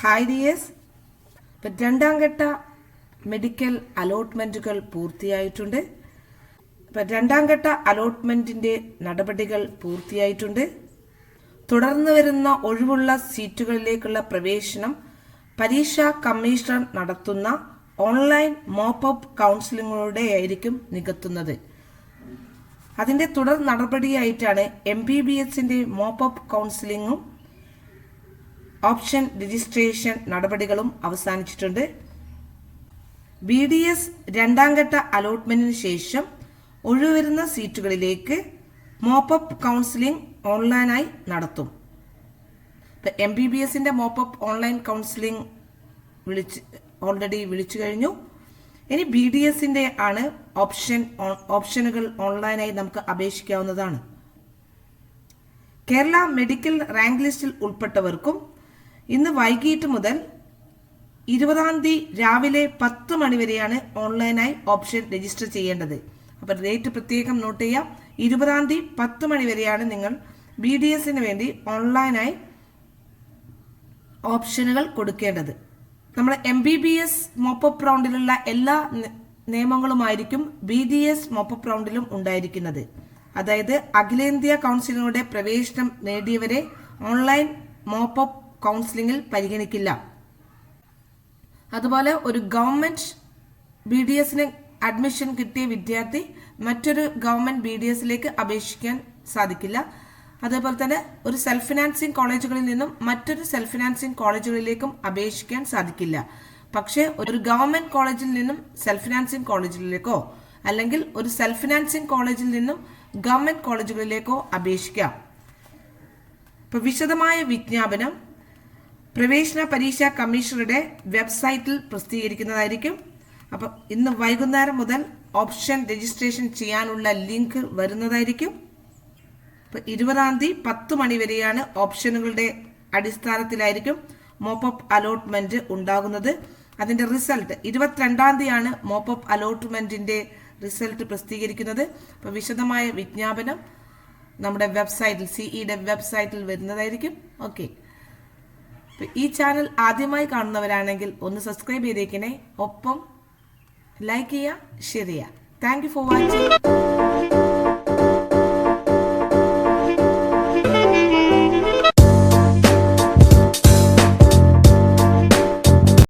Hi dears. ഇപ്പം രണ്ടാം ഘട്ട മെഡിക്കൽ അലോട്ട്മെൻറ്റുകൾ പൂർത്തിയായിട്ടുണ്ട്. ഇപ്പം രണ്ടാം ഘട്ട അലോട്ട്മെൻറ്റിൻ്റെ നടപടികൾ പൂർത്തിയായിട്ടുണ്ട്. തുടർന്ന് വരുന്ന ഒഴിവുള്ള സീറ്റുകളിലേക്കുള്ള പ്രവേശനം പരീക്ഷാ കമ്മീഷണർ നടത്തുന്ന ഓൺലൈൻ മോപ്പപ്പ് കൗൺസിലിങ്ങിലൂടെയായിരിക്കും നികത്തുന്നത്. അതിൻ്റെ തുടർ നടപടിയായിട്ടാണ് MBBSന്റെ മോപ്പപ്പ് കൗൺസിലിങ്ങും ഓപ്ഷൻ രജിസ്ട്രേഷൻ നടപടികളും അവസാനിച്ചിട്ടുണ്ട്. BDS രണ്ടാം ഘട്ട അലോട്ട്മെന്റിന് ശേഷം ഒഴിവരുന്ന സീറ്റുകളിലേക്ക് മോപ്പപ്പ് കൗൺസിലിംഗ് ഓൺലൈനായി നടത്തും. MBBSന്റെ മോപ്പപ്പ് ഓൺലൈൻ കൗൺസിലിംഗ് ഓൾറെഡി വിളിച്ചു കഴിഞ്ഞു. ഇനി BDSന്റെ ആണ് ഓപ്ഷനുകൾ ഓൺലൈനായി നമുക്ക് അപേക്ഷിക്കാവുന്നതാണ്. കേരള മെഡിക്കൽ റാങ്ക് ലിസ്റ്റിൽ ഉൾപ്പെട്ടവർക്കും ഇന്ന് വൈകിട്ട് മുതൽ 20-ാം തീയതി രാവിലെ 10 മണി വരെയാണ് ഓൺലൈനായി ഓപ്ഷൻ രജിസ്റ്റർ ചെയ്യേണ്ടത്. അപ്പോൾ ഡേറ്റ് പ്രത്യേകം നോട്ട് ചെയ്യാം. 20-ാം തീയതി 10 മണി വരെയാണ് നിങ്ങൾ BDSന് വേണ്ടി ഓൺലൈനായി ഓപ്ഷനുകൾ കൊടുക്കേണ്ടത്. നമ്മുടെ MBBS മോപ്പപ്പ് റൗണ്ടിലുള്ള എല്ലാ നിയമങ്ങളുമായിരിക്കും BDS മോപ്പപ്പ് റൗണ്ടിലും ഉണ്ടായിരിക്കുന്നത്. അതായത് അഖിലേന്ത്യാ കൗൺസിലിലൂടെ പ്രവേശനം നേടിയവരെ ഓൺലൈൻ മോപ്പപ്പ് കൗൺസിലിംഗിൽ പരിഗണിക്കില്ല. അതുപോലെ ഒരു ഗവൺമെന്റ് BDSന് അഡ്മിഷൻ കിട്ടിയ വിദ്യാർത്ഥി മറ്റൊരു ഗവൺമെന്റ് BDSലേക്ക് അപേക്ഷിക്കാൻ സാധിക്കില്ല. അതേപോലെ തന്നെ ഒരു സെൽഫ് ഫിനാൻസിങ് കോളേജുകളിൽ നിന്നും മറ്റൊരു സെൽഫ് ഫിനാൻസിങ് കോളേജുകളിലേക്കും അപേക്ഷിക്കാൻ സാധിക്കില്ല. പക്ഷേ ഒരു ഗവൺമെന്റ് കോളേജിൽ നിന്നും സെൽഫ് ഫിനാൻസിങ് കോളേജിലേക്കോ അല്ലെങ്കിൽ ഒരു സെൽഫ് ഫിനാൻസിങ് കോളേജിൽ നിന്നും ഗവൺമെന്റ് കോളേജുകളിലേക്കോ അപേക്ഷിക്കാം. ഇപ്പൊ വിശദമായ വിജ്ഞാപനം പ്രവേശന പരീക്ഷാ കമ്മീഷണറുടെ വെബ്സൈറ്റിൽ പ്രസിദ്ധീകരിക്കുന്നതായിരിക്കും. അപ്പം ഇന്ന് വൈകുന്നേരം മുതൽ ഓപ്ഷൻ രജിസ്ട്രേഷൻ ചെയ്യാനുള്ള ലിങ്ക് വരുന്നതായിരിക്കും. ഇപ്പം 20-ാം തീയതി 10 മണി വരെയാണ് ഓപ്ഷനുകളുടെ അടിസ്ഥാനത്തിലായിരിക്കും മോപ്പപ്പ് അലോട്ട്മെന്റ് ഉണ്ടാകുന്നത്. അതിന്റെ റിസൾട്ട് 22-ാം തീയതിയാണ് മോപ്പപ്പ് അലോട്ട്മെന്റിന്റെ റിസൾട്ട് പ്രസിദ്ധീകരിക്കുന്നത്. അപ്പോൾ വിശദമായ വിജ്ഞാപനം നമ്മുടെ വെബ്സൈറ്റിൽ CEയുടെ വെബ്സൈറ്റിൽ വരുന്നതായിരിക്കും. ഓക്കെ, ഈ ചാനൽ ആദ്യമായി കാണുന്നവരാണെങ്കിൽ ഒന്ന് സബ്സ്ക്രൈബ് ചെയ്തേക്കണേ. ഒപ്പം ലൈക്ക് ചെയ്യുക, ഷെയർ ചെയ്യുക. Thank you for watching.